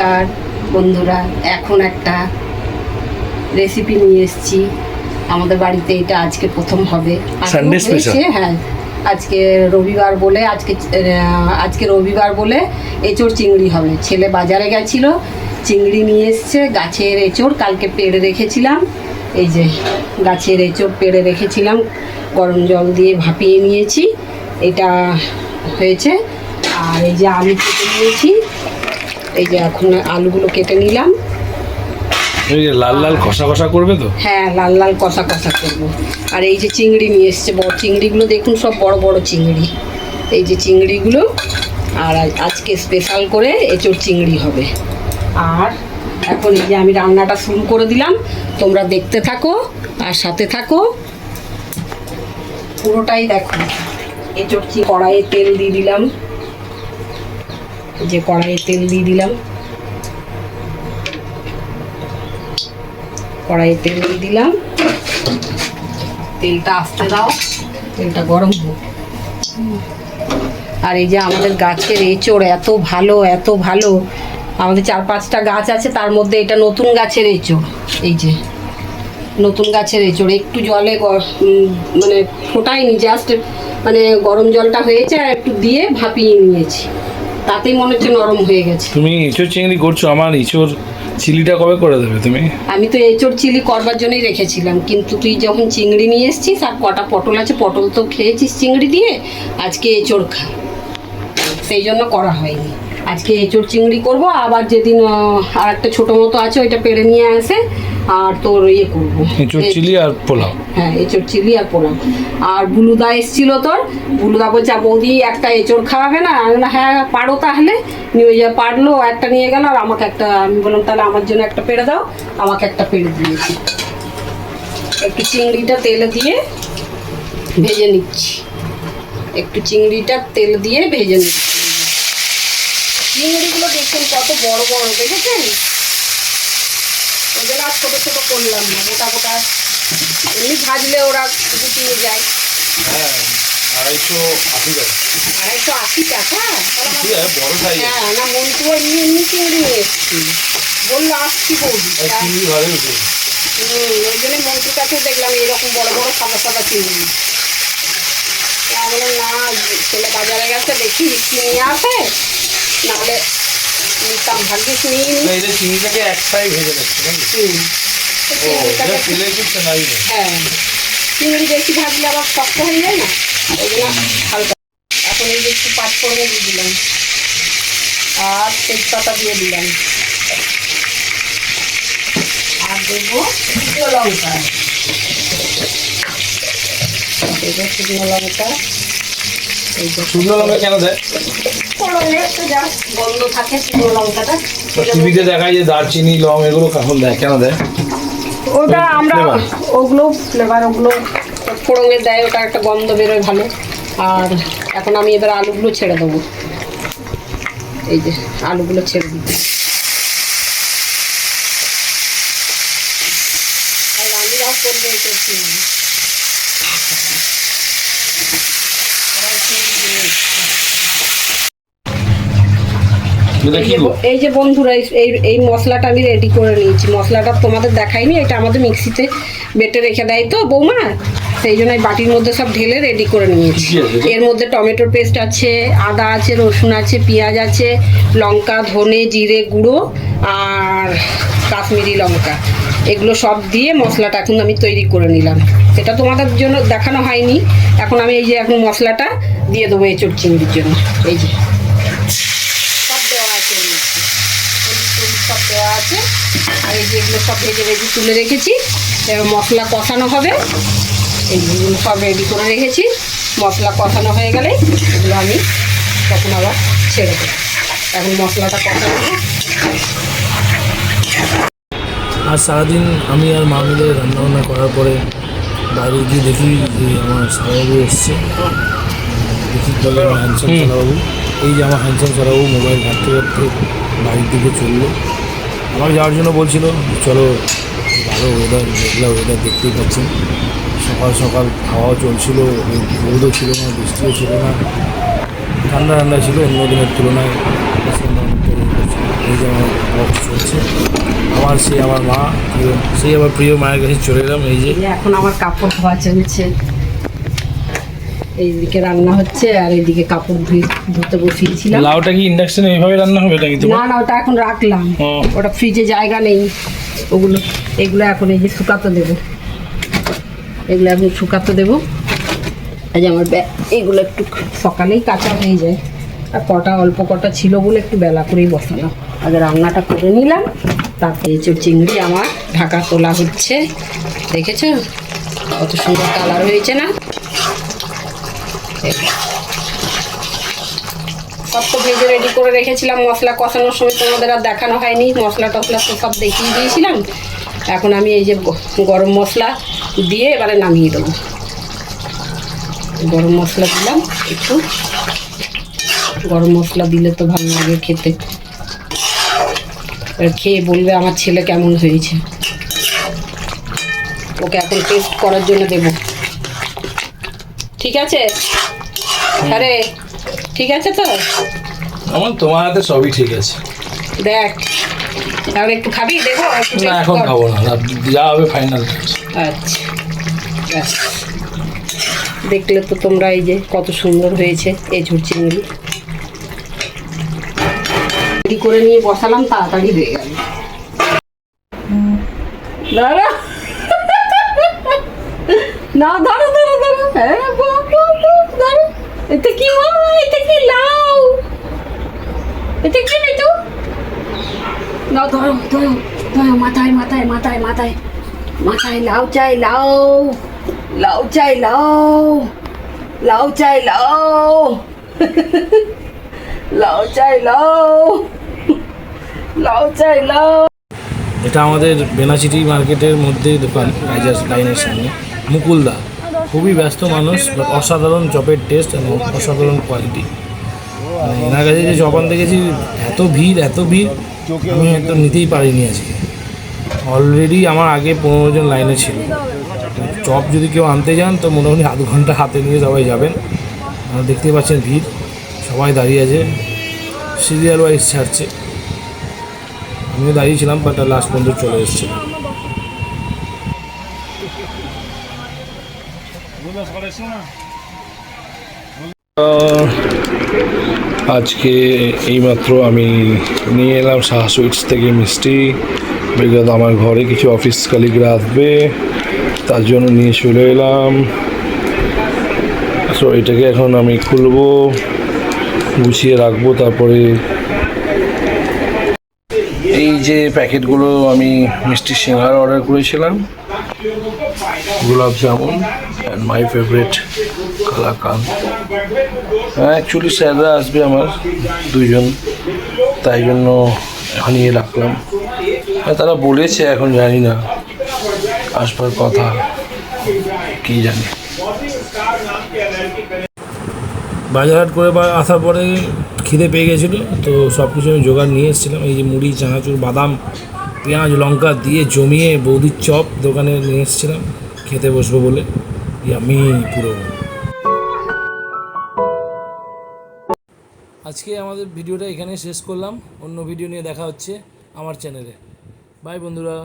আর বন্ধুরা, এখন একটা রেসিপি নিয়ে এসেছি আমাদের বাড়িতে। এটা আজকে প্রথম হবে। Sunday special. হ্যাঁ, আজকে রবিবার বলে আজকে রবিবার বলে এঁচোড় চিংড়ি হবে। ছেলে বাজারে গেছিল, চিংড়ি নিয়ে এসছে। গাছের এঁচোড় কালকে পেড়ে রেখেছিলাম। এই যে গাছের এঁচোড় পেড়ে রেখেছিলাম, গরম জল দিয়ে ভাপিয়ে নিয়েছি। এটা হয়েছে। আর এই যে আলু কেটে নিয়েছি। এই যে এখন আলুগুলো কেটে নিলাম। লাল লাল কষা কষা করবে তো? হ্যাঁ, লাল লাল কষা কষা করবো। আর এই যে চিংড়ি নিয়ে এসছে, বড় চিংড়িগুলো দেখুন, সব বড় বড় চিংড়ি। এই যে চিংড়িগুলো। আর আজকে স্পেশাল করে এঁচোড় চিংড়ি হবে। আর এখন এই যে আমি রান্নাটা শুরু করে দিলাম, তোমরা দেখতে থাকো আর সাথে থাকো, পুরোটাই দেখো। এঁচোড় কড়াইয়ে তেল দিয়ে দিলাম। যে কড়াইয়ে তেল দিয়ে দিলাম, কড়াইয়ে তেল দিয়ে দিলাম। তেলটা আস্তে দাও, তেলটা গরম হোক। আর এই যে আমাদের গাছের এঁচোড় এত ভালো, এত ভালো। আমাদের 4-5টা গাছ আছে, তার মধ্যে এটা নতুন গাছের এঁচোড়। এই যে নতুন গাছের এঁচোড়, একটু জলে মানে ফোটাইনি, জাস্ট মানে গরম জলটা হয়েছে আর একটু দিয়ে ভাপিয়ে নিয়েছি, তাতেই মনে হচ্ছে নরম হয়ে গেছে। তুমি এঁচোড় চিংড়ি করছো, আমার এঁচোড় চিলিটা কবে করে দেবে তুমি? আমি তো এঁচোড় চিলি করবার জন্যই রেখেছিলাম, কিন্তু তুই যখন চিংড়ি নিয়ে এসছিস আর কটা পটল আছে, পটল তো খেয়েছিস চিংড়ি দিয়ে, আজকে এঁচোড় খা, সেই জন্য করা হয়নি। আজকে এঁচোড় চিংড়ি করব। আবার যেদিন আর একটা ছোটো মতো আছে, ওইটা পেড়ে নিয়ে আসে আর তোর ইয়ে করবো, এঁচোড় চিলি আর পোলাও। হ্যাঁ, এঁচোড় চিলি আর পোলাও। আর বুলুদা এসেছিল, তোর বুলুদা বলছে বৌদি একটা এঁচোড় খাওয়াবে না? আমি বললাম হ্যাঁ পারো, তাহলে নিয়ে যা। পারলো, একটা নিয়ে গেল আর আমাকে একটা। আমি বললাম তাহলে আমার জন্য একটা পেড়ে দাও, আমাকে একটা পেড়ে দিয়েছি। একটু চিংড়িটা তেলে দিয়ে ভেজে নিচ্ছি, একটু চিংড়িটা তেল দিয়ে ভেজে নিচ্ছি। চিংড়িগুলো দেখুন কত বড় বড়, দেখেছেন? ওদের আর ছোটো ছোটো করলাম না, গোটা গোটা। এমনি ভাজলে ওরা গুটিয়ে যায়। হ্যাঁ, 280 টাকা। বড় সাইজ। হ্যাঁ, না মন্টু এমনি এমনি চিংড়ি নিয়ে এসছি, বললো আসছি বৌদি। চিংড়ি ভালো হয়েছে। ওই জন্য মন্টুর কাছে দেখলাম এইরকম বড় বড় সাদা সাদা চিংড়ি। আমি বললাম না, ছেলে বাজারে গেছে, দেখি কি নিয়ে আসে, নাহলে নিতাম। ভাগ্যিস নিয়ে নি। চিংড়িটাকে একটাই ভেজে নিচ্ছে নাকি? হ্যাঁ, চিংড়ি বেশি ভাজলে আবার শক্ত হয়ে যায় না, ওই জন্য হালকা। এখন এই যে একটু পাঁচফোড়নে দিয়ে দিলাম আর তেজপাতা দিয়ে দিলাম, আর দেবো শুকনো লঙ্কা। দেবো শুকনো লঙ্কা। শুকনো লঙ্কা কেন দেয়? একটু জাস্ট গন্ধ থাকে শুকনো লঙ্কাটা। টিভিতে দেখায় যে দারচিনি, লং, এগুলো কখন দেয়, কেন দেয়? ওটা আমরা ওগুলো ফ্লেভার, ওগুলো ফোড়নে দেয়, ওটা একটা গন্ধ বেরোয় ভালো। আর এখন আমি এবার আলুগুলো ছেড়ে দেবো। এই যে আলুগুলো ছেড়ে দিচ্ছি। আর রান্নাও করবে এটা চিংড়ি। এই যে বন্ধুরা, এই মশলাটা আমি রেডি করে নিয়েছি। মশলাটা তোমাদের দেখাইনি, এটা আমাদের মিক্সিতে বেটে রেখে দেয় তো বৌমা, সেই জন্য এই বাটির মধ্যে সব ঢেলে রেডি করে নিয়েছি। এর মধ্যে টমেটোর পেস্ট আছে, আদা আছে, রসুন আছে, পেঁয়াজ আছে, লঙ্কা, ধনে, জিরে গুঁড়ো আর কাশ্মীরি লঙ্কা, এগুলো সব দিয়ে মশলাটা এখন আমি তৈরি করে নিলাম। এটা তোমাদের জন্য দেখানো হয়নি। এখন আমি এই যে এখন মশলাটা দিয়ে দেবো এঁচোড় চিংড়ির জন্য। এই যে সব দেওয়া আছে, আর এই যেগুলো সব ভেজে ভেজে তুলে রেখেছি। এবার মশলা কষানো হবে, এইগুলো সব রেডি করে রেখেছি। মশলা কষানো হয়ে গেলে এগুলো আমি তখন আবার ছেড়ে দেবো। এখন মশলাটা কষানো। আর সারাদিন আমি আর মা মিলে রান্নাবান্না করার পরে বাইরে গিয়ে দেখি যে আমার সারাবাবু এসছে। দেখি বলে আমার হ্যান্ডসাম সারাবাবু, এই যে আমার হ্যান্ডসাম সারাবাবু মোবাইল ঘাঁটতে ঘাঁটতে বাড়ির দিকে চললো। আমাকে যাওয়ার জন্য বলছিল, চলো ভালো ওয়েদার, মেঘলা ওয়েদার দেখতেই পাচ্ছেন। সকাল সকাল হাওয়াও চলছিল, রোদও ছিল না, বৃষ্টিও ছিল না, ঠান্ডা ঠান্ডা ছিল অন্য দিনের তুলনায়। এই যে আমার বক্স চলছে, আবার সেই আমার মা প্রিয়, সেই আবার প্রিয় মায়ের কাছে চলে এলাম। এই যে এই যে এখন আমার কাপড় ধোয়া চলছে, এইদিকে রান্না হচ্ছে আর এইদিকে কাপড় ধুতে বসিয়েছিলাম। লাউটা কি ইন্ডাকশনে এইভাবে রান্না হবে নাকি না তোমার? না, ওটা এখন রাখলাম, ও। ওটা ফ্রিজে জায়গা নেই। এগুলো এখন এই যে শুকাতে দেবো, এগুলো এখন শুকাতে দেবো। এই যে আমার এইগুলো একটু সকালেই কাঁচা হয়ে যায়, আর অল্প কটা ছিল বলে একটু বেলা করেই বসালাম। আগে রান্নাটা করে নিলাম, তারপরে এঁচোড় চিংড়ি আমার ঢাকা তোলা হচ্ছে। দেখেছো কত সুন্দর কালার হয়েছে না? সব তো ভেজে রেডি করে রেখেছিলাম, মশলা কষানোর সময় তোমাদের আর দেখানো হয়নি, মশলা টশলা তো সব দেখিয়ে দিয়েছিলাম। এখন আমি এই যে গরম মশলা দিয়ে এবারে নামিয়ে দেবো। গরম মশলা দিলাম একটু, গরম মশলা দিলে তো ভালো লাগে খেতে। এবার খেয়ে বলবে আমার ছেলে কেমন হয়েছে, ওকে এখন টেস্ট করার জন্য দেব। ঠিক আছে? আরে ঠিক আছে তো? আমার তোমার হাতে সবই ঠিক আছে। দেখ তাহলে একটু খাবি, দেখো একটু না taste এখন কর। খাবো না, যা হবে ফাইনাল। আচ্ছা ব্যাস। দেখলে তো তোমরা এই যে কত সুন্দর হয়েছে এঁচোড় চিংড়ি। রেডি করে নিয়ে বসালাম, তাড়াতাড়ি হয়ে গেল। দাঁড়া না, ধরো ধরো ধরো, হ্যাঁ ধরো। এতে কি হয়? এতে কি লাউ? এতে কি নেই তো? নাও ধরো ধরো ধরো, মাথায় মাথায় মাথায় মাথায় মাথায় লাউ চাই, লাউ লাউ চাই, লাউ লাউ চাই, লাউ লাউ চাই, লাউ লাউ চাই, লাউ। এটা আমাদের বেনাচিটি মার্কেটের মধ্যে দোকান, রাইজার লাইনের সামনে। মুকুলদা খুবই ব্যস্ত মানুষ, বাট অসাধারণ চপের টেস্ট এবং অসাধারণ কোয়ালিটি। মানে এনার কাছে যে চপ আনতে গেছি, এত ভিড় আমি একদম নিতেই পারিনি আজকে। অলরেডি আমার আগে 15 জন লাইনে ছিল। চপ যদি কেউ আনতে যান তো মোটামুটি আধ ঘন্টা হাতে নিয়ে সবাই যাবেন। আপনারা দেখতেই পাচ্ছেন ভিড়, সবাই দাঁড়িয়ে আছে, সিরিয়াল ওয়াইজ ছাড়ছে। আমিও দাঁড়িয়েছিলাম, বাট লাস্ট পর্যন্ত চলে এসেছে। আজকে এইমাত্র আমি নিয়ে এলাম শাহ সুইটস থেকে মিষ্টি, বিগত আমার ঘরে কিছু অফিস কালিগরা আসবে, তার জন্য নিয়ে চলে এলাম। তো এটাকে এখন আমি খুলবো, গুছিয়ে রাখবো। তারপরে এই যে প্যাকেটগুলো আমি মিষ্টি সিঙ্গারা অর্ডার করেছিলাম, গোলাপ জামুন অ্যান্ড মাই ফেভারিট কালাকান। হ্যাঁ, অ্যাকচুয়ালি স্যাররা আসবে আমার 2 জন, তাই জন্য আনিয়ে রাখলাম। তারা বলেছে, এখন জানি না আসবার কথা, কি জানি। বাজারহাট করে আসার পরে খিদে পেয়ে গেছিলো, তো সব কিছু আমি জোগাড় নিয়ে এসেছিলাম। এই যে মুড়ি, চানাচুর, বাদাম, পেঁয়াজ, লঙ্কা দিয়ে জমিয়ে বৌদির চপ দোকানে নিয়ে এসেছিলাম খেতে বসবো বলে। আমি পুরো আজকে আমাদের ভিডিওটা এখানে শেষ করলাম। অন্য ভিডিও নিয়ে দেখা হচ্ছে আমার চ্যানেলে। বাই বন্ধুরা।